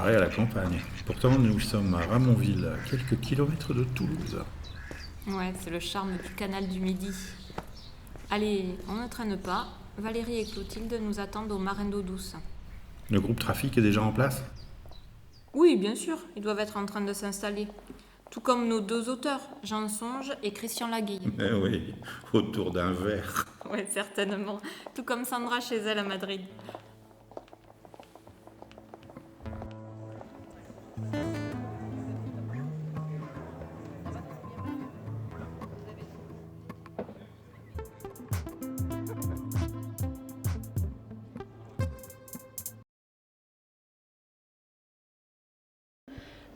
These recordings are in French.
paraît à la campagne. Pourtant, nous sommes à Ramonville, à quelques kilomètres de Toulouse. Ouais, c'est le charme du canal du Midi. Allez, on ne traîne pas. Valérie et Clotilde nous attendent au marin d'eau douce. Le groupe Trafic est déjà en place? Oui, bien sûr, ils doivent être en train de s'installer. Tout comme nos deux auteurs, Jean Songe et Christian Laguille. Eh oui, autour d'un verre. Ouais, certainement. Tout comme Sandra chez elle à Madrid.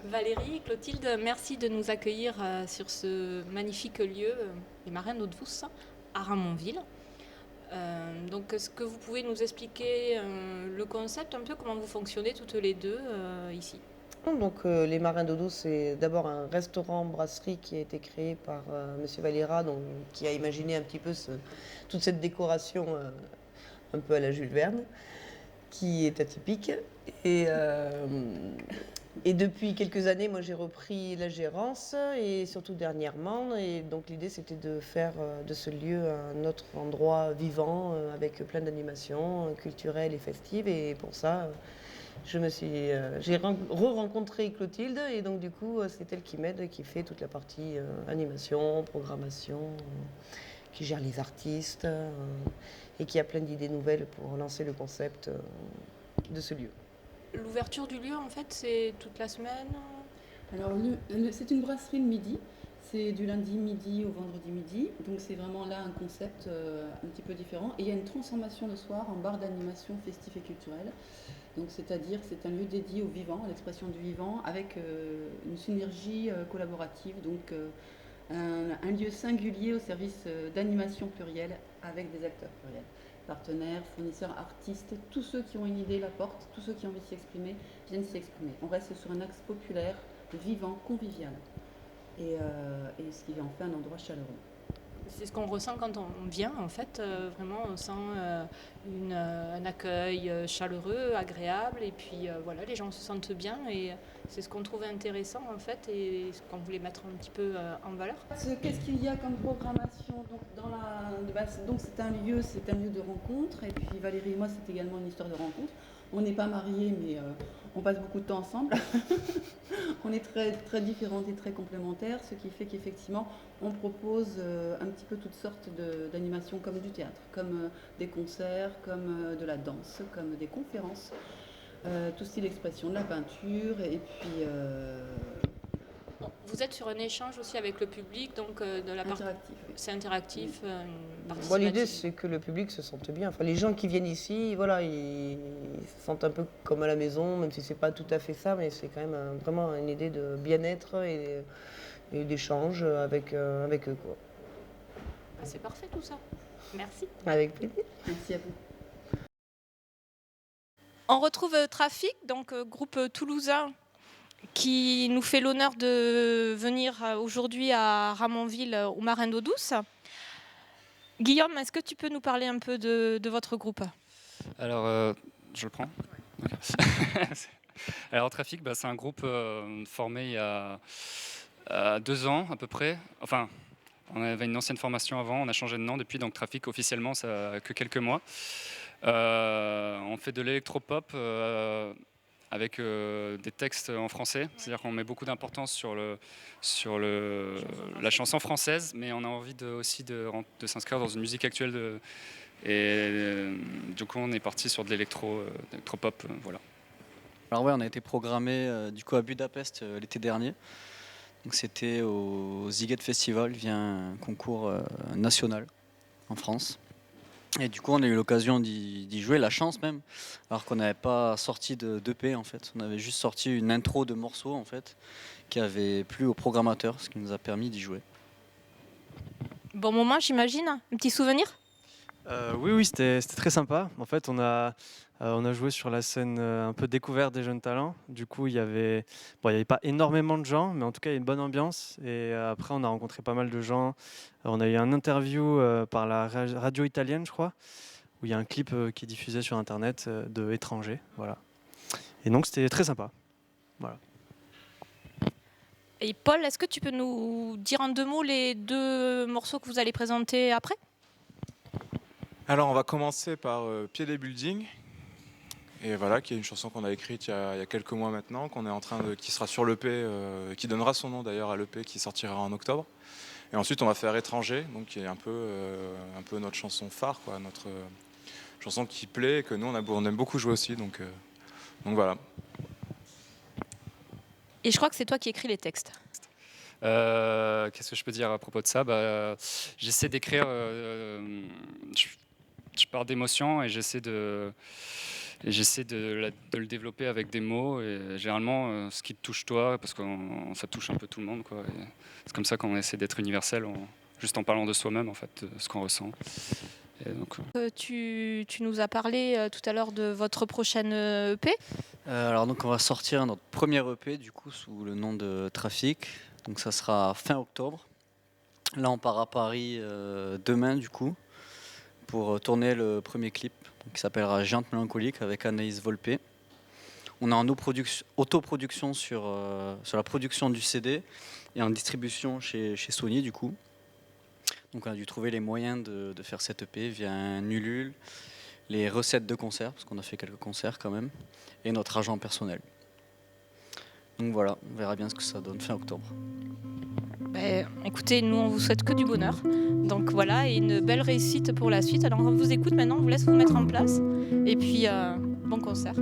Valérie, Clotilde, merci de nous accueillir sur ce magnifique lieu, les Marins d'eau douce, à Ramonville. Donc, est-ce que vous pouvez nous expliquer le concept, un peu comment vous fonctionnez toutes les deux ici? Donc, les Marins d'eau douce, c'est d'abord un restaurant-brasserie qui a été créé par Monsieur Valera, donc, qui a imaginé un petit peu toute cette décoration un peu à la Jules Verne, qui est atypique. Et depuis quelques années, moi, j'ai repris la gérance, et surtout dernièrement. Et donc, l'idée, c'était de faire de ce lieu un autre endroit vivant, avec plein d'animations culturelles et festives. Et pour ça, j'ai re-rencontré Clotilde, et donc du coup c'est elle qui m'aide, qui fait toute la partie animation, programmation, qui gère les artistes, et qui a plein d'idées nouvelles pour lancer le concept de ce lieu. L'ouverture du lieu, en fait, c'est toute la semaine? Alors, c'est une brasserie le midi. C'est du lundi midi au vendredi midi. Donc, c'est vraiment là un concept un petit peu différent. Et il y a une transformation le soir en bar d'animation festif et culturel. Donc, c'est-à-dire que c'est un lieu dédié au vivant, à l'expression du vivant, avec une synergie collaborative. Donc, un lieu singulier au service d'animation plurielle avec des acteurs pluriels. Partenaires, fournisseurs, artistes, tous ceux qui ont une idée la portent, tous ceux qui ont envie de s'exprimer viennent s'y exprimer. On reste sur un axe populaire, vivant, convivial, et ce qui en fait un endroit chaleureux. C'est ce qu'on ressent quand on vient, en fait. Vraiment, on sent un accueil chaleureux, agréable, et puis voilà, les gens se sentent bien, et c'est ce qu'on trouvait intéressant, en fait, et ce qu'on voulait mettre un petit peu en valeur. Qu'est-ce qu'il y a comme programmation? Donc c'est un lieu de rencontre, et puis Valérie et moi, c'est également une histoire de rencontre. On n'est pas mariés, mais on passe beaucoup de temps ensemble. On est très, très différentes et très complémentaires, ce qui fait qu'effectivement, on propose un petit peu toutes sortes d'animations, comme du théâtre, comme des concerts, comme de la danse, comme des conférences, tout style d'expression, de la peinture, et puis Vous êtes sur un échange aussi avec le public, donc de la part... interactif. Oui. C'est interactif, Bon, l'idée, participatif. c'est que le public se sente bien. Enfin, les gens qui viennent ici, voilà, ils se sentent un peu comme à la maison, même si c'est pas tout à fait ça, mais c'est quand même vraiment une idée de bien-être et d'échange avec eux, quoi. C'est parfait tout ça. Merci. Avec plaisir. Merci à vous. On retrouve Trafic, donc groupe toulousain qui nous fait l'honneur de venir aujourd'hui à Ramonville au Marin d'eau douce. Guillaume, est-ce que tu peux nous parler un peu de votre groupe? Alors, je le prends. Ok. Alors, Trafic, c'est un groupe formé il y a 2 ans à peu près. Enfin, on avait une ancienne formation avant, on a changé de nom depuis, donc Trafic officiellement, ça a que quelques mois. On fait de l'électropop avec des textes en français, c'est-à-dire qu'on met beaucoup d'importance sur la chanson française, mais on a envie aussi de s'inscrire dans une musique actuelle. Du coup, on est parti sur de l'électropop, voilà. Alors ouais, on a été programmé du coup à Budapest l'été dernier. Donc c'était au Ziget Festival via un concours national en France. Et du coup, on a eu l'occasion d'y jouer, la chance même, alors qu'on n'avait pas sorti d'EP en fait. On avait juste sorti une intro de morceaux en fait, qui avait plu au programmateur, ce qui nous a permis d'y jouer. Bon moment, j'imagine. Un petit souvenir? Oui, c'était très sympa. En fait, on a joué sur la scène un peu découverte des jeunes talents. Du coup, il y avait pas énormément de gens, mais en tout cas, il y a une bonne ambiance. Et après, on a rencontré pas mal de gens. On a eu un interview par la radio italienne, je crois, où il y a un clip qui est diffusé sur Internet de étrangers. Voilà. Et donc, c'était très sympa. Voilà. Et Paul, est-ce que tu peux nous dire en 2 mots les 2 morceaux que vous allez présenter après? Alors on va commencer par Pied des Buildings, et voilà, qui est une chanson qu'on a écrite il y a quelques mois maintenant, qui sera sur l'EP, qui donnera son nom d'ailleurs à l'EP qui sortira en octobre. Et ensuite on va faire Étranger, donc qui est un peu notre chanson phare, quoi, notre chanson qui plaît et que nous on aime beaucoup jouer aussi, donc voilà. Et je crois que c'est toi qui écris les textes. Qu'est-ce que je peux dire à propos de ça? J'essaie d'écrire, je pars d'émotions et j'essaie de le développer avec des mots, et généralement ce qui te touche toi, parce que ça touche un peu tout le monde, quoi. C'est comme ça qu'on essaie d'être universel, juste en parlant de soi-même, en fait, ce qu'on ressent. Et donc, Tu nous as parlé tout à l'heure de votre prochaine EP. Alors donc on va sortir notre premier EP du coup sous le nom de Trafic. Donc ça sera fin octobre. Là on part à Paris demain du coup pour tourner le premier clip qui s'appellera Géante Mélancolique avec Anaïs Volpe. On est en autoproduction sur la production du CD et en distribution chez Sony du coup. Donc on a dû trouver les moyens de faire cette EP via un Ulule, les recettes de concerts, parce qu'on a fait quelques concerts quand même, et notre agent personnel. Donc voilà, on verra bien ce que ça donne fin octobre. Écoutez, nous on vous souhaite que du bonheur. Donc voilà, et une belle réussite pour la suite. Alors on vous écoute maintenant, on vous laisse vous mettre en place. Et puis bon concert.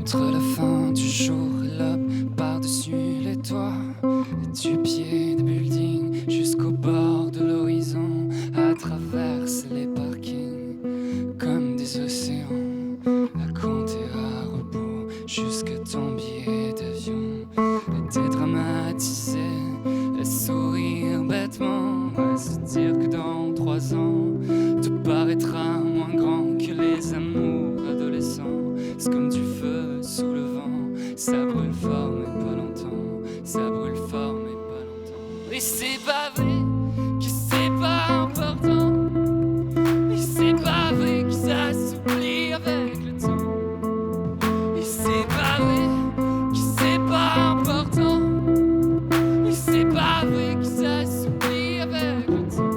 Entre la fin du jour et l'aube, par-dessus les toits, et du pied des buildings jusqu'au bord de l'horizon, à traverser les parkings comme des océans, à compter à rebours jusqu'à ton billet d'avion, à dédramatiser, à sourire bêtement, à se dire que dans 3 ans, tout paraîtra moins grand que les amours adolescents. C'est comme du feu sous le vent, ça brûle fort mais pas longtemps, ça brûle fort mais pas longtemps. Et c'est pas vrai que c'est pas important, et c'est pas vrai que ça s'oublie avec le temps. Et c'est pas vrai que c'est pas important, et c'est pas vrai que ça s'oublie avec le temps.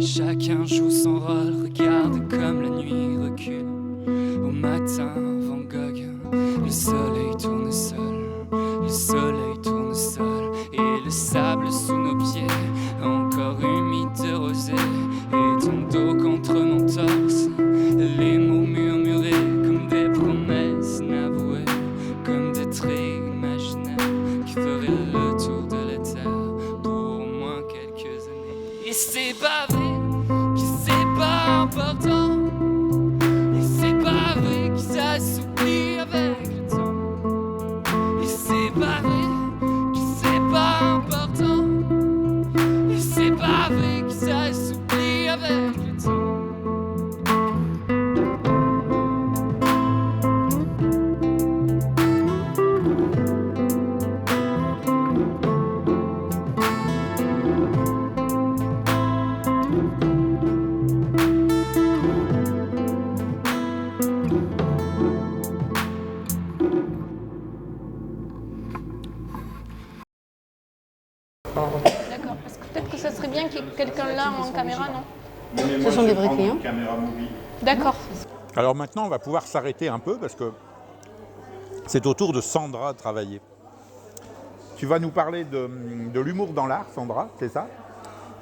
Chacun joue son rôle, regarde comme la nuit recule. Au matin, Van Gogh, le soleil tourne seul, le soleil tourne seul, et le sable sous nos pieds, encore humide de rosée, et ton dos contre mon torse, les mots murmurés comme des promesses inavouées, comme des traits imaginaires qui feraient le tour de la terre pour au moins quelques années. Et c'est pas vrai que c'est pas important, et c'est pas vrai que ça s'oublie avec le temps. Et c'est pas vrai que c'est pas important, et c'est pas vrai que ça s'oublie avec le temps. D'accord, parce que peut-être que ça serait bien qu'il y ait quelqu'un là en caméra, non? Ce sont des vrais clients. D'accord. Alors maintenant, on va pouvoir s'arrêter un peu parce que c'est au tour de Sandra de travailler. Tu vas nous parler de l'humour dans l'art, Sandra, c'est ça?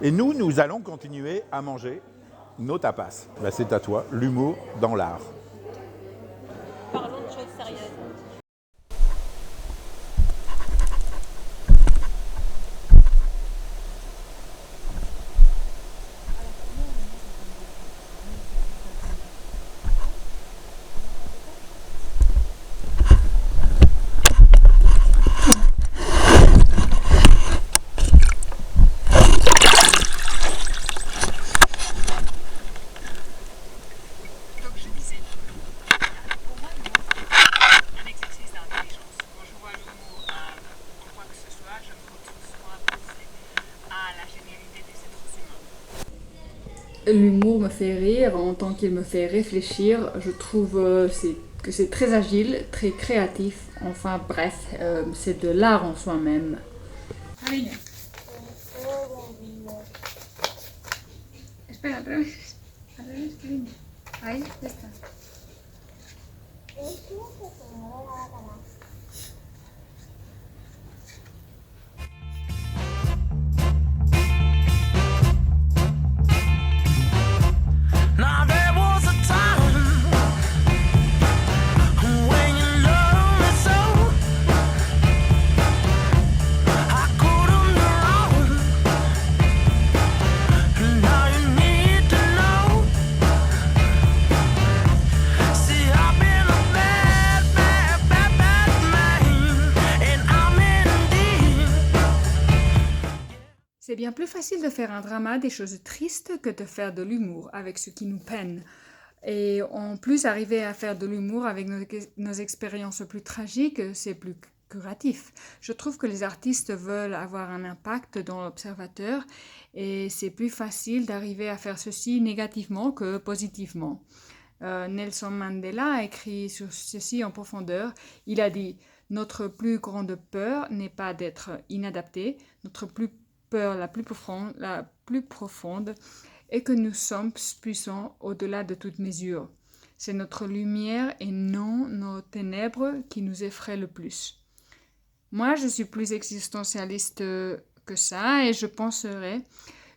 Et nous allons continuer à manger nos tapas. Ben, c'est à toi, l'humour dans l'art. Parlons de choses sérieuses. l'humour me fait rire en tant qu'il me fait réfléchir. Je trouve que c'est très agile, très créatif. Enfin bref, c'est de l'art en soi-même. Espera, al revés, cariño. Ahí, ya está. Now there was a time when you loved me so I couldn't be wrong. Now you need to know. See, I've been a bad, bad, bad, bad man, and I'm in deep. C'est bien plus facile de faire un drama des choses tristes que de faire de l'humour avec ce qui nous peine. Et en plus, arriver à faire de l'humour avec nos expériences plus tragiques, c'est plus curatif. Je trouve que les artistes veulent avoir un impact dans l'observateur et c'est plus facile d'arriver à faire ceci négativement que positivement. Nelson Mandela a écrit sur ceci en profondeur. Il a dit « Notre plus grande peur n'est pas d'être inadapté, notre peur la plus profonde est que nous sommes puissants au-delà de toute mesure. C'est notre lumière et non nos ténèbres qui nous effraient le plus. » Moi, je suis plus existentialiste que ça et je penserais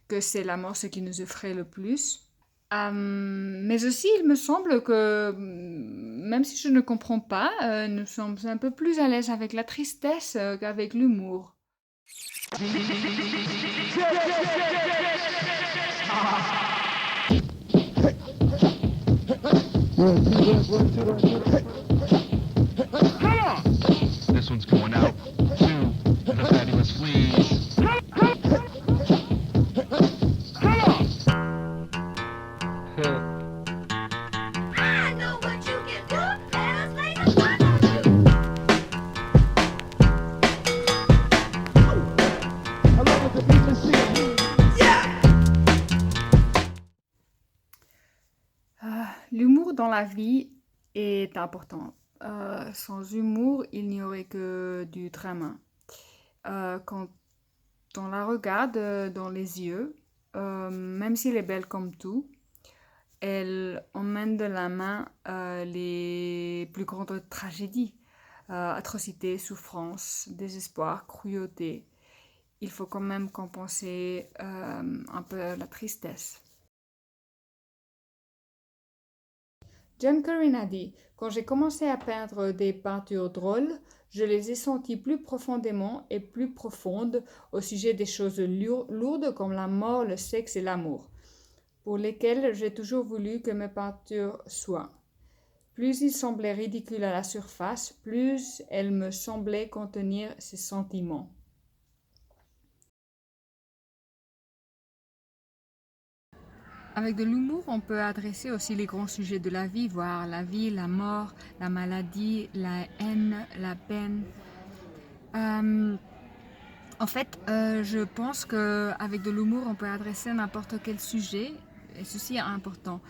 que c'est la mort ce qui nous effraie le plus. Mais aussi, il me semble que, même si je ne comprends pas, nous sommes un peu plus à l'aise avec la tristesse qu'avec l'humour. This one's going out to the fabulous fleas. I know what you can do. Let us lay the fun on you. I love what the people see. L'humour dans la vie est important. Sans humour, il n'y aurait que du drama. Quand on la regarde dans les yeux, même si elle est belle comme tout, elle emmène de la main les plus grandes tragédies, atrocités, souffrances, désespoir, cruauté. Il faut quand même compenser un peu la tristesse. John Currin a dit « Quand j'ai commencé à peindre des peintures drôles, je les ai senties plus profondément et plus profondes au sujet des choses lourdes comme la mort, le sexe et l'amour, pour lesquelles j'ai toujours voulu que mes peintures soient. Plus ils semblaient ridicules à la surface, plus elles me semblaient contenir ces sentiments. » Avec de l'humour, on peut adresser aussi les grands sujets de la vie, voire la vie, la mort, la maladie, la haine, la peine. En fait, je pense qu'avec de l'humour, on peut adresser n'importe quel sujet, et ceci est important.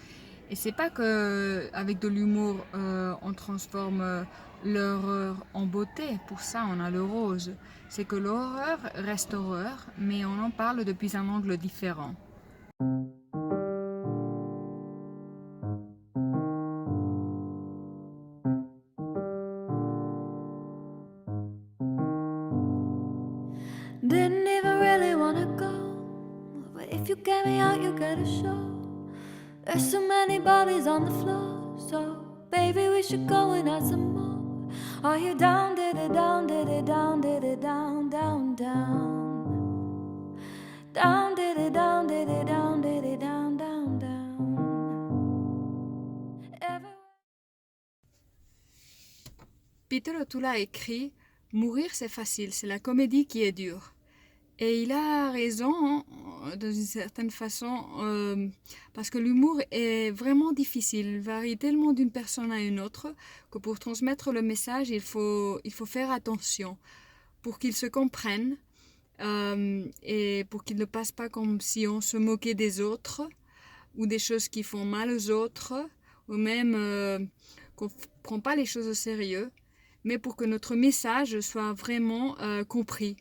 Et c'est pas qu'avec de l'humour, on transforme l'horreur en beauté. Pour ça, on a le rose. C'est que l'horreur reste horreur, mais on en parle depuis un angle différent. Didn't even really wanna go, but if you get me out, you get a show. There's so many bodies on the floor, so baby, we should go and add some more. Are you down, did it down, did it down, did it down, down, down? Down, did it down, did it down, did it down, down, down? Peter O'Toole a écrit « Mourir c'est facile, c'est la comédie qui est dure ». Et il a raison, d'une certaine façon, parce que l'humour est vraiment difficile. Il varie tellement d'une personne à une autre que pour transmettre le message, il faut faire attention pour qu'ils se comprennent et pour qu'ils ne passent pas comme si on se moquait des autres. ou des choses qui font mal aux autres, ou même qu'on ne prend pas les choses au sérieux, mais pour que notre message soit vraiment compris.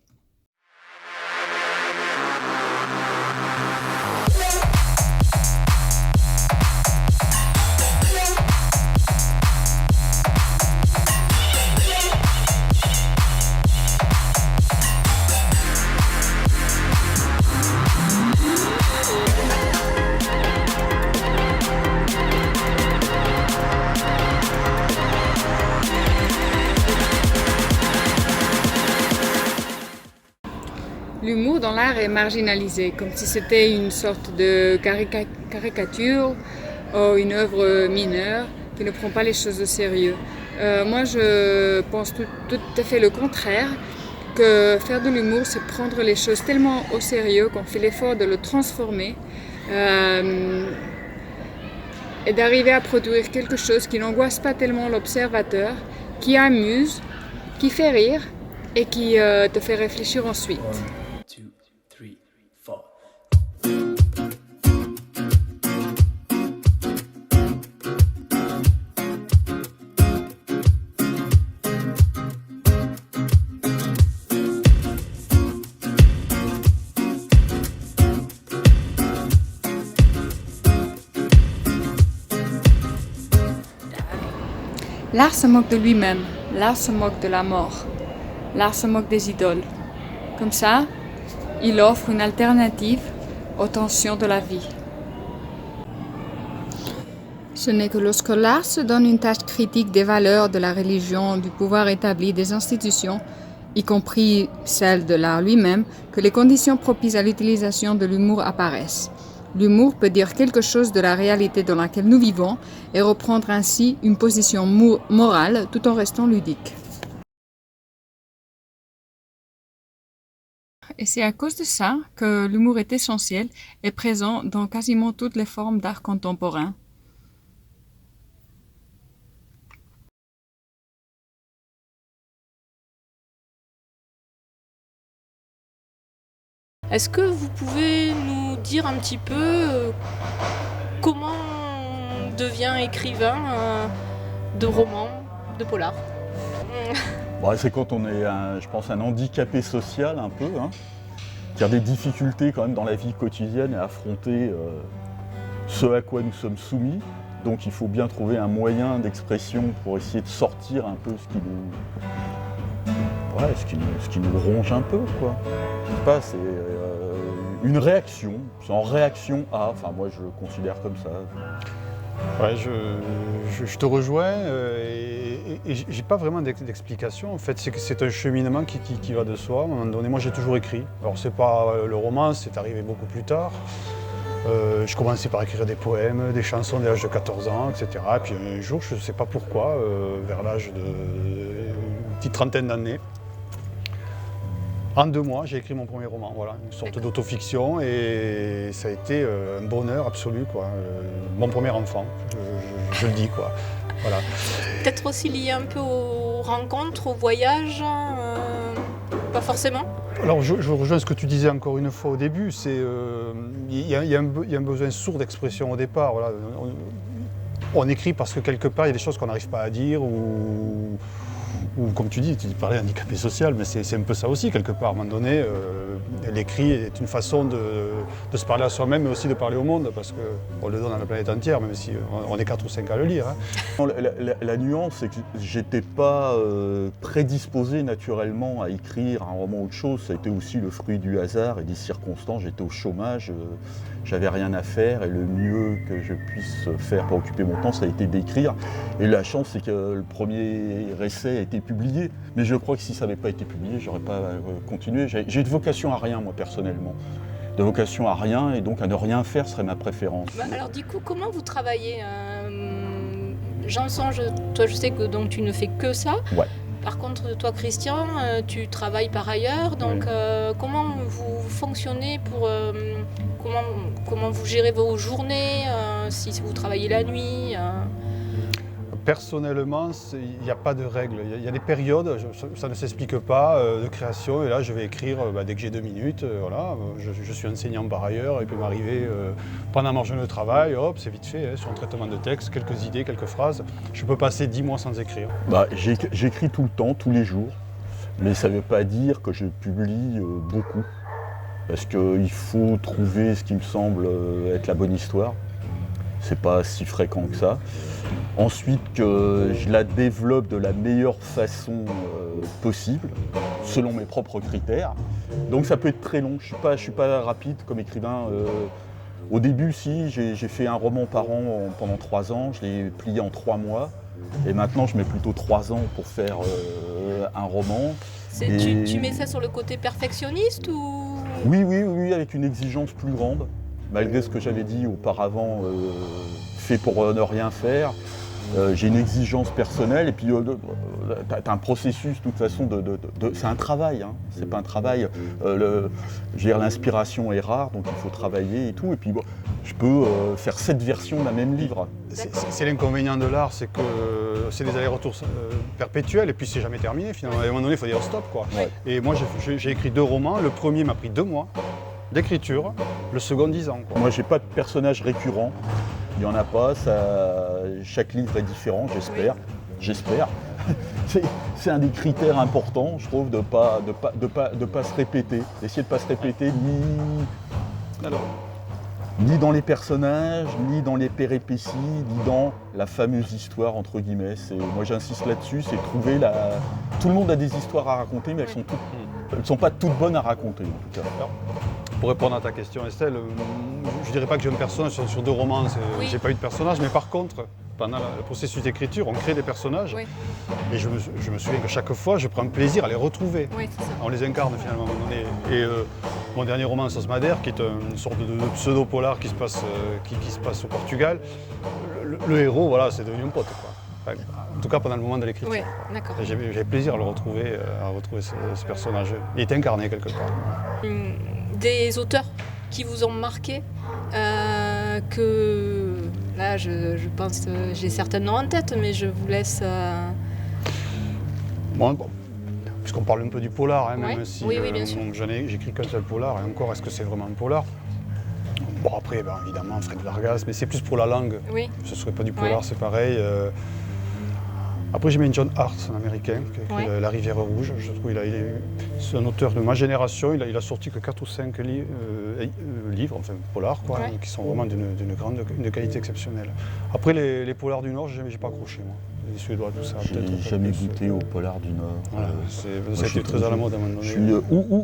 L'humour dans l'art est marginalisé, comme si c'était une sorte de caricature ou une œuvre mineure qui ne prend pas les choses au sérieux. Moi, je pense tout à fait le contraire, que faire de l'humour, c'est prendre les choses tellement au sérieux qu'on fait l'effort de le transformer et d'arriver à produire quelque chose qui n'angoisse pas tellement l'observateur, qui amuse, qui fait rire et qui te fait réfléchir ensuite. L'art se moque de lui-même, l'art se moque de la mort, l'art se moque des idoles. Comme ça, il offre une alternative aux tensions de la vie. Ce n'est que lorsque l'art se donne une tâche critique des valeurs, de la religion, du pouvoir établi, des institutions, y compris celle de l'art lui-même, que les conditions propices à l'utilisation de l'humour apparaissent. L'humour peut dire quelque chose de la réalité dans laquelle nous vivons et reprendre ainsi une position morale tout en restant ludique. Et c'est à cause de ça que l'humour est essentiel et présent dans quasiment toutes les formes d'art contemporain. Est-ce que vous pouvez nous dire un petit peu comment on devient écrivain de romans, de polar? Bon, c'est quand on est, je pense, un handicapé social un peu, hein, qui a des difficultés quand même dans la vie quotidienne à affronter ce à quoi nous sommes soumis. Donc il faut bien trouver un moyen d'expression pour essayer de sortir un peu ce qui nous ronge un peu, quoi. Je sais pas, c'est une réaction, c'est en réaction à, enfin moi je le considère comme ça. Ouais, je te rejoins et j'ai pas vraiment d'explication. En fait, c'est un cheminement qui va de soi. À un moment donné, moi j'ai toujours écrit. Alors c'est pas le roman, c'est arrivé beaucoup plus tard. Je commençais par écrire des poèmes, des chansons dès l'âge de 14 ans, etc. Et puis un jour, je ne sais pas pourquoi, vers l'âge de une petite trentaine d'années, en 2 mois, j'ai écrit mon premier roman, voilà, une sorte d'autofiction, et ça a été un bonheur absolu, quoi. Mon premier enfant, je le dis, quoi. Voilà. Peut-être aussi lié un peu aux rencontres, aux voyages, pas forcément. Alors je rejoins ce que tu disais encore une fois au début, il y a un besoin sourd d'expression au départ. Voilà. On écrit parce que quelque part il y a des choses qu'on n'arrive pas à dire ou comme tu dis, tu parlais handicapé social, mais c'est un peu ça aussi quelque part. À un moment donné, l'écrit est une façon de se parler à soi-même mais aussi de parler au monde parce qu'on le donne à la planète entière, même si on est 4 ou 5 à le lire. Hein. La nuance, c'est que j'étais pas prédisposé naturellement à écrire un roman ou autre chose. Ça a été aussi le fruit du hasard et des circonstances. J'étais au chômage, j'avais rien à faire et le mieux que je puisse faire pour occuper mon temps, ça a été d'écrire. Et la chance, c'est que le premier essai a été publié. Mais je crois que si ça n'avait pas été publié, j'aurais pas continué. J'ai de vocation à rien, moi, personnellement. De vocation à rien, et donc à ne rien faire serait ma préférence. Alors du coup, comment vous travaillez Janson, toi je sais que donc, tu ne fais que ça. Ouais. Par contre, toi Christian, tu travailles par ailleurs. Donc comment vous fonctionnez pour... comment vous gérez vos journées, si vous travaillez la nuit Personnellement, il n'y a pas de règle. Il y a des périodes, ça ne s'explique pas, de création. Et là, je vais écrire dès que j'ai 2 minutes. Voilà. Je suis enseignant par ailleurs. Il peut m'arriver pendant ma journée de travail, hop, c'est vite fait, sur un traitement de texte, quelques idées, quelques phrases. Je peux passer 10 mois sans écrire. J'écris tout le temps, tous les jours. Mais ça ne veut pas dire que je publie beaucoup. Parce qu'il faut trouver ce qui me semble être la bonne histoire. C'est pas si fréquent que ça. Ensuite, que je la développe de la meilleure façon possible, selon mes propres critères. Donc ça peut être très long. Je suis pas rapide comme écrivain. Au début, si, j'ai fait un roman par an pendant 3 ans. Je l'ai plié en 3 mois. Et maintenant, je mets plutôt 3 ans pour faire un roman. Tu mets ça sur le côté perfectionniste ou... Oui, avec une exigence plus grande. Malgré ce que j'avais dit auparavant, fait pour ne rien faire. J'ai une exigence personnelle et puis tu as un processus de toute façon, c'est un travail, hein. C'est pas un travail, l'inspiration est rare donc il faut travailler et tout et puis bon, je peux faire 7 versions d'un même livre. C'est l'inconvénient de l'art, c'est que c'est des allers-retours perpétuels et puis c'est jamais terminé finalement. À un moment donné il faut dire stop quoi. Ouais. Et moi j'ai écrit 2 romans, le premier m'a pris 2 mois d'écriture, le second 10 ans. Quoi. Moi j'ai pas de personnage récurrent. Il n'y en a pas, chaque livre est différent, j'espère. Oui. J'espère. C'est un des critères importants, je trouve, de pas se répéter. D'essayer de ne pas se répéter ni dans les personnages, ni dans les péripéties, ni dans la fameuse histoire, entre guillemets. Moi j'insiste là-dessus, c'est trouver la... Tout le monde a des histoires à raconter, mais elles ne sont pas toutes bonnes à raconter, en tout cas. Alors, pour répondre à ta question, Estelle, je ne dirais pas que j'ai un personnage sur 2 romans, j'ai pas eu de personnage, mais par contre, pendant le processus d'écriture, on crée des personnages, et je me souviens que chaque fois, je prends plaisir à les retrouver. Oui, c'est ça. On les incarne finalement à un moment donné. Et mon dernier roman, Sauce Madère, qui est une sorte de pseudo-polar qui se passe au Portugal, le héros, voilà, c'est devenu un pote, quoi. Enfin, en tout cas pendant le moment de l'écriture. Oui, d'accord. J'avais plaisir à le retrouver, ce personnage. Il est incarné quelque part. Des auteurs qui vous ont marqué, que là je pense, j'ai certainement en tête, mais je vous laisse... Bon, puisqu'on parle un peu du polar, hein, même si bien sûr. J'écris qu'un seul polar, et encore, est-ce que c'est vraiment un polar? Bon, après, évidemment, Fred Vargas, mais c'est plus pour la langue. Oui. Ce ne serait pas du polar, c'est pareil. Après, j'ai mis John Hart, un américain, qui a écrit La Rivière Rouge. Je trouve c'est un auteur de ma génération. Il a sorti que 4 ou 5 livres, enfin polars, quoi, qui sont vraiment d'une qualité exceptionnelle. Après, les polars du Nord, j'ai pas accroché, moi. Les Suédois, tout ça. J'ai jamais goûté aux polars du Nord. Voilà, c'était très à la mode à un moment donné.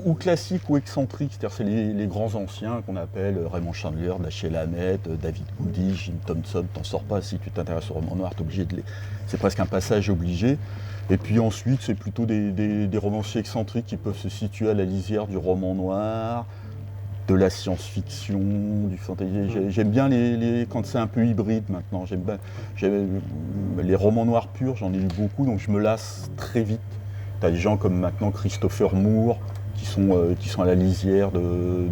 Ou classique ou excentrique, c'est-à-dire c'est les grands anciens qu'on appelle Raymond Chandler, Dashiell Hammett, David Bowie, Jim Thompson. T'en sors pas si tu t'intéresses au roman noir, t'es obligé de les... C'est presque un passage obligé. Et puis ensuite, c'est plutôt des romanciers excentriques qui peuvent se situer à la lisière du roman noir, de la science-fiction, du fantasy. J'aime bien quand c'est un peu hybride maintenant. J'aime les romans noirs purs, j'en ai lu beaucoup, donc je me lasse très vite. Tu as des gens comme maintenant Christopher Moore qui sont à la lisière de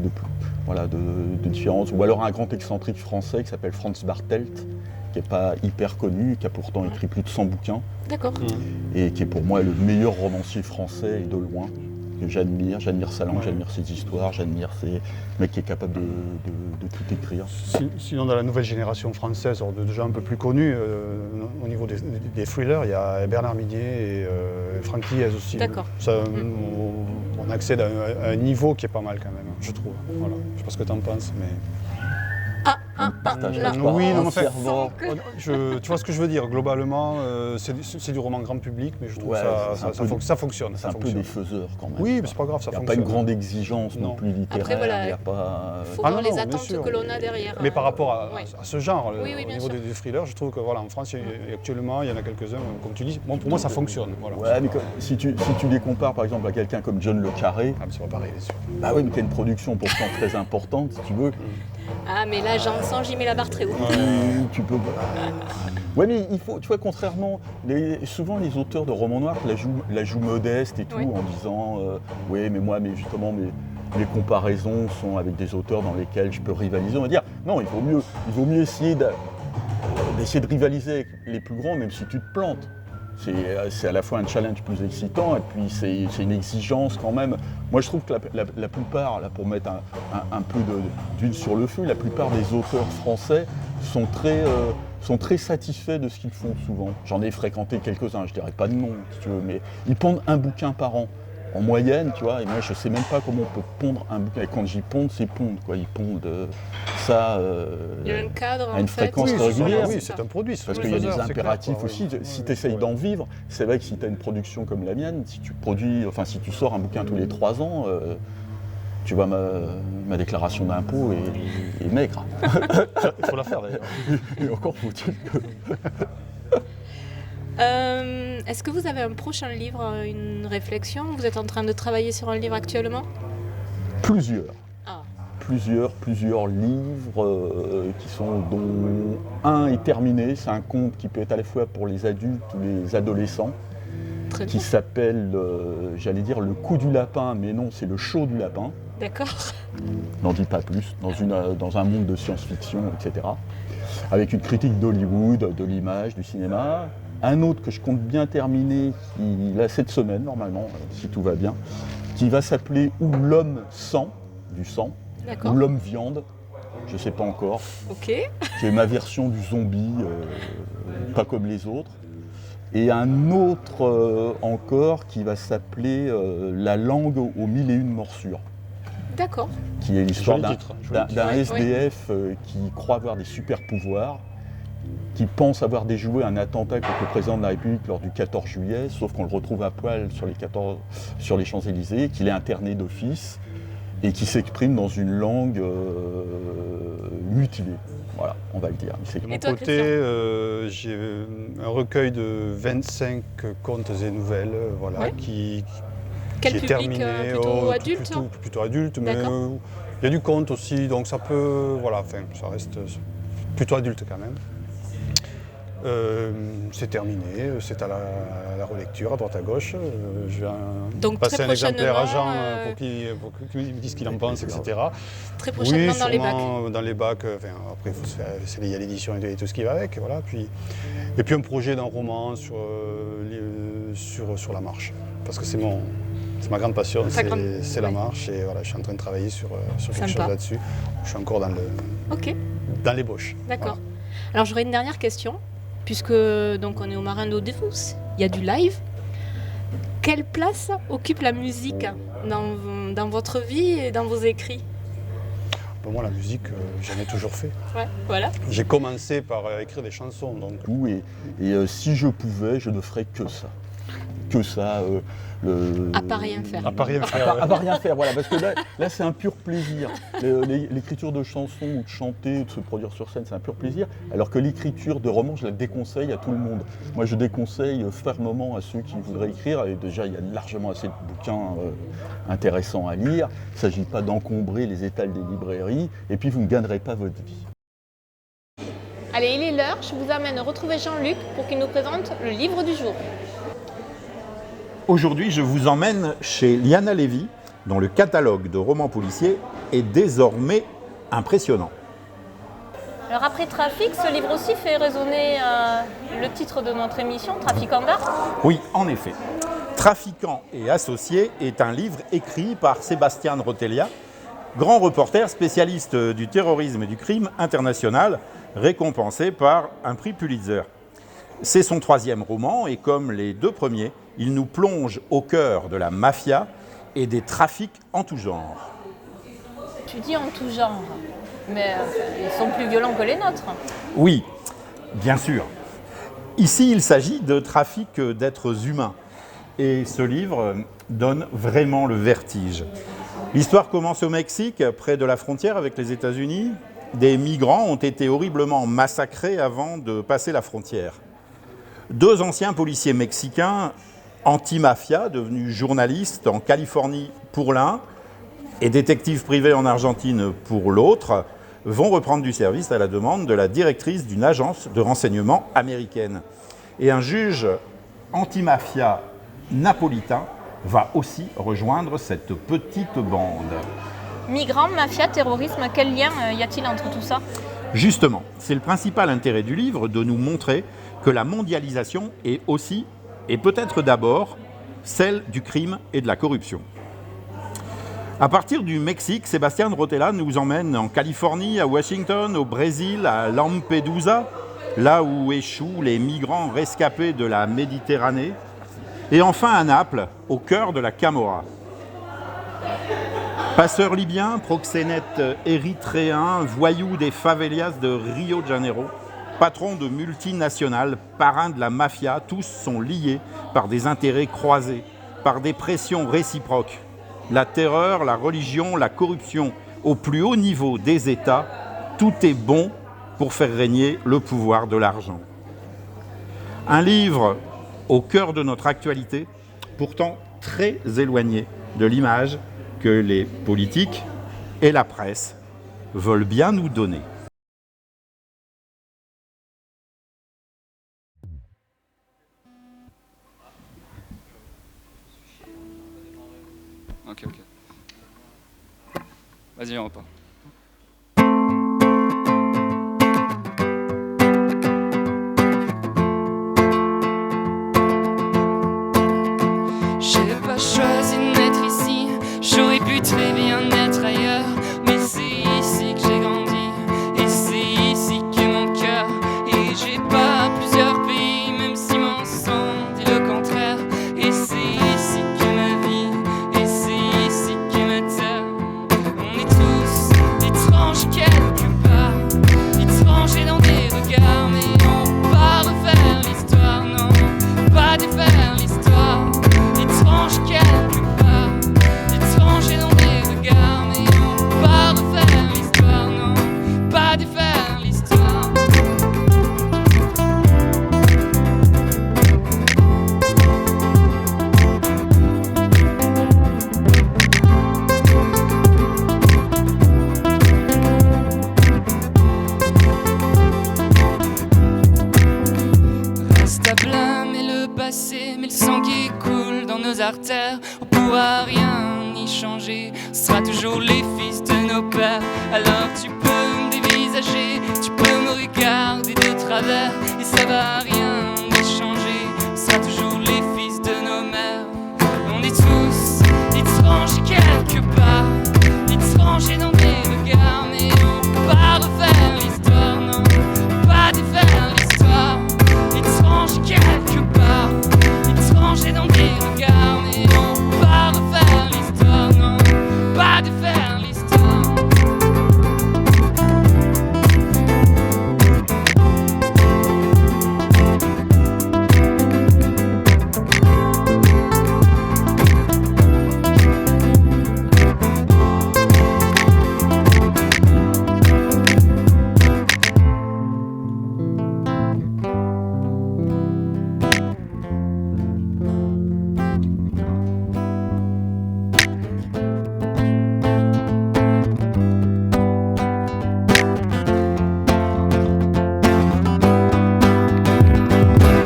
différences. Ou alors un grand excentrique français qui s'appelle Franz Bartelt, qui n'est pas hyper connu, qui a pourtant écrit plus de 100 bouquins. D'accord. Et qui est pour moi le meilleur romancier français et de loin. Que j'admire sa langue, j'admire ses histoires, j'admire ces mecs qui est capable de tout écrire. Sinon, dans la nouvelle génération française, déjà un peu plus connue, au niveau des thrillers, il y a Bernard Midier et Franck Liez aussi. D'accord. On accède à un niveau qui est pas mal quand même, je trouve. Voilà. Je sais pas ce que tu en penses, mais... Partage oui, non, enfin, tu vois ce que je veux dire. Globalement, c'est du roman grand public, mais je trouve que ça fonctionne. C'est un peu des faiseurs quand même. Oui, mais c'est pas grave, ça fonctionne. Il n'y a pas une grande exigence non plus littéraire. Après, voilà, il faut voir les attentes que l'on a derrière. Mais par rapport à ce genre, au niveau des thrillers, je trouve que en France, actuellement, il y en a quelques-uns, comme tu dis. Bon, pour moi, ça fonctionne. Voilà. Ouais, mais si tu les compares par exemple à quelqu'un comme John Le Carré, c'est pas pareil, bien sûr. Bah oui, mais tu as une production pourtant très importante, si tu veux. Ah, mais là, j'y mets la barre très haut. Tu peux. Ouais, mais il faut, tu vois, contrairement, souvent les auteurs de romans noirs la jouent modeste et tout, en disant oui, mais moi, justement, mes comparaisons sont avec des auteurs dans lesquels je peux rivaliser. On va dire non, il vaut mieux essayer d'essayer de rivaliser avec les plus grands, même si tu te plantes. C'est à la fois un challenge plus excitant et puis c'est une exigence quand même. Moi je trouve que la plupart, là, pour mettre un peu d'huile sur le feu, la plupart des auteurs français sont très satisfaits de ce qu'ils font souvent. J'en ai fréquenté quelques-uns, je dirais pas de nom si tu veux, mais ils pondent un bouquin par an. En moyenne, tu vois, et moi je sais même pas comment on peut pondre un bouquin. Et quand j'y ponde, c'est pondre, quoi. Ils pondent ça il y a un cadre, à une fréquence régulière. Oui, c'est un produit. Parce qu'il y a des impératifs aussi. Si tu essayes d'en vivre, c'est vrai que si tu as une production comme la mienne, si tu sors un bouquin tous les 3 ans, tu vois ma déclaration d'impôt est maigre. Il faut la faire d'ailleurs. Et encore faut-il que... Est-ce que vous avez un prochain livre, une réflexion? Vous êtes en train de travailler sur un livre actuellement? Plusieurs. Ah. Plusieurs livres dont un est terminé. C'est un conte qui peut être à la fois pour les adultes ou les adolescents. Très qui bien. s'appelle, j'allais dire, le coup du lapin, mais non, c'est le show du lapin. D'accord. N'en dis pas plus, dans un monde de science-fiction, etc. Avec une critique d'Hollywood, de l'image, du cinéma. Un autre que je compte bien terminer, cette semaine normalement, si tout va bien, qui va s'appeler « Où l'homme sang », du sang, ou « l'homme viande », je ne sais pas encore. Ok. C'est ma version du zombie, pas comme les autres. Et un autre encore qui va s'appeler « La langue aux 1001 morsures ». D'accord. Qui est l'histoire d'un Ouais, SDF qui croit avoir des super pouvoirs, qui pense avoir déjoué un attentat contre le président de la République lors du 14 juillet, sauf qu'on le retrouve à poil sur les Champs-Élysées, qu'il est interné d'office et qui s'exprime dans une langue mutilée. Voilà, on va le dire. De mon côté, j'ai un recueil de 25 contes et nouvelles qui Quel est public, terminé. plutôt adulte? Plutôt adulte, mais il y a du conte aussi, donc ça peut... ça reste plutôt adulte quand même. C'est terminé, c'est à la relecture, à droite à gauche. Je vais passer un exemplaire à Jean pour qu'il me dise ce qu'il en pense, etc. Très prochainement dans les bacs. Dans les bacs, après il y a l'édition et tout ce qui va avec. Voilà. Et puis un projet d'un roman sur la marche, parce que c'est ma grande passion, c'est la marche. Et voilà, je suis en train de travailler sur quelque chose là-dessus. Je suis encore dans l'ébauche. D'accord. Voilà. Alors j'aurais une dernière question. Puisque donc on est au Marin d'Eau des Fousses, il y a du live. Quelle place occupe la musique dans votre vie et dans vos écrits? Moi, la musique, j'en ai toujours fait. Ouais, voilà. J'ai commencé par écrire des chansons. Donc. Et si je pouvais, je ne ferais que ça. À pas rien faire. À pas rien faire, voilà, parce que là c'est un pur plaisir. L'écriture de chansons ou de chanter ou de se produire sur scène, c'est un pur plaisir, alors que l'écriture de romans, je la déconseille à tout le monde. Moi, je déconseille fermement à ceux qui voudraient écrire, et déjà, il y a largement assez de bouquins intéressants à lire. Il ne s'agit pas d'encombrer les étals des librairies, et puis vous ne gagnerez pas votre vie. Allez, il est l'heure, je vous amène retrouver Jean-Luc pour qu'il nous présente le livre du jour. Aujourd'hui, je vous emmène chez Liana Levy, dont le catalogue de romans policiers est désormais impressionnant. Alors après Trafic, ce livre aussi fait résonner le titre de notre émission, Trafiquant d'art. Oui, en effet. Trafiquant et associés est un livre écrit par Sébastien Rotelia, grand reporter spécialiste du terrorisme et du crime international, récompensé par un prix Pulitzer. C'est son 3e roman et comme les 2 premiers, il nous plonge au cœur de la mafia et des trafics en tout genre. Tu dis en tout genre, mais ils sont plus violents que les nôtres. Oui, bien sûr. Ici, il s'agit de trafic d'êtres humains. Et ce livre donne vraiment le vertige. L'histoire commence au Mexique, près de la frontière avec les États-Unis. Des migrants ont été horriblement massacrés avant de passer la frontière. 2 anciens policiers mexicains, anti-mafia, devenus journalistes en Californie pour l'un et détectives privés en Argentine pour l'autre, vont reprendre du service à la demande de la directrice d'une agence de renseignement américaine. Et un juge anti-mafia napolitain va aussi rejoindre cette petite bande. Migrants, mafia, terrorisme, quel lien y a-t-il entre tout ça ? Justement, c'est le principal intérêt du livre, de nous montrer que la mondialisation est aussi, et peut-être d'abord, celle du crime et de la corruption. À partir du Mexique, Sébastien Rotella nous emmène en Californie, à Washington, au Brésil, à Lampedusa, là où échouent les migrants rescapés de la Méditerranée, et enfin à Naples, au cœur de la Camorra. Passeurs libyens, proxénètes érythréens, voyous des favelas de Rio de Janeiro, patrons de multinationales, parrains de la mafia, tous sont liés par des intérêts croisés, par des pressions réciproques. La terreur, la religion, la corruption au plus haut niveau des États, tout est bon pour faire régner le pouvoir de l'argent. Un livre au cœur de notre actualité, pourtant très éloigné de l'image que les politiques et la presse veulent bien nous donner. Ok. Vas-y, on repart. J'ai pas choisi de naître ici, j'aurais pu très bien être ailleurs, mais c'est ici que j'ai grandi, et c'est ici qu'est mon cœur, et j'ai pas plusieurs pays, même si mon sang dit le contraire, et c'est ici qu'est ma vie, et c'est ici qu'est ma terre. On est tous étranges quelque part, étrangers dans des regards, mais on pas refaire l'histoire, non, pas défaire l'histoire. Étrange quelque part, étranger dans des regards, mais on pas refaire l'histoire, non, pas défaire l'histoire. Reste à blâmer le passé, mais le sang qui coule dans nos artères, on pourra rien y changer, ce sera toujours les fils de nos pères. Alors tu peux me dévisager, tu peux me regarder de travers, et ça va rien y changer, ce sera toujours les fils de nos mères. On est tous étrangers quelque part, étrangers dans des regards, mais on va refaire l'histoire, non, pas défaire l'histoire. Étrange quelque part, étranger dans des regards, mais on va refaire l'histoire, non, pas défaire l'histoire.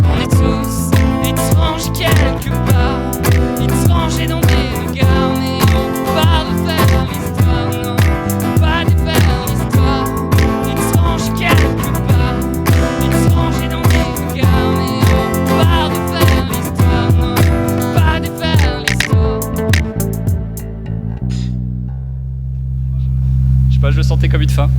On est tous étranges quelque part, étrangers dans des regards, mais on va refaire l'histoire, non, pas défaire l'histoire. Étranges quelque part, étrangers dans des regards, mais on va refaire l'histoire, non, pas défaire l'histoire. Je sais pas, je le sentais comme une fin.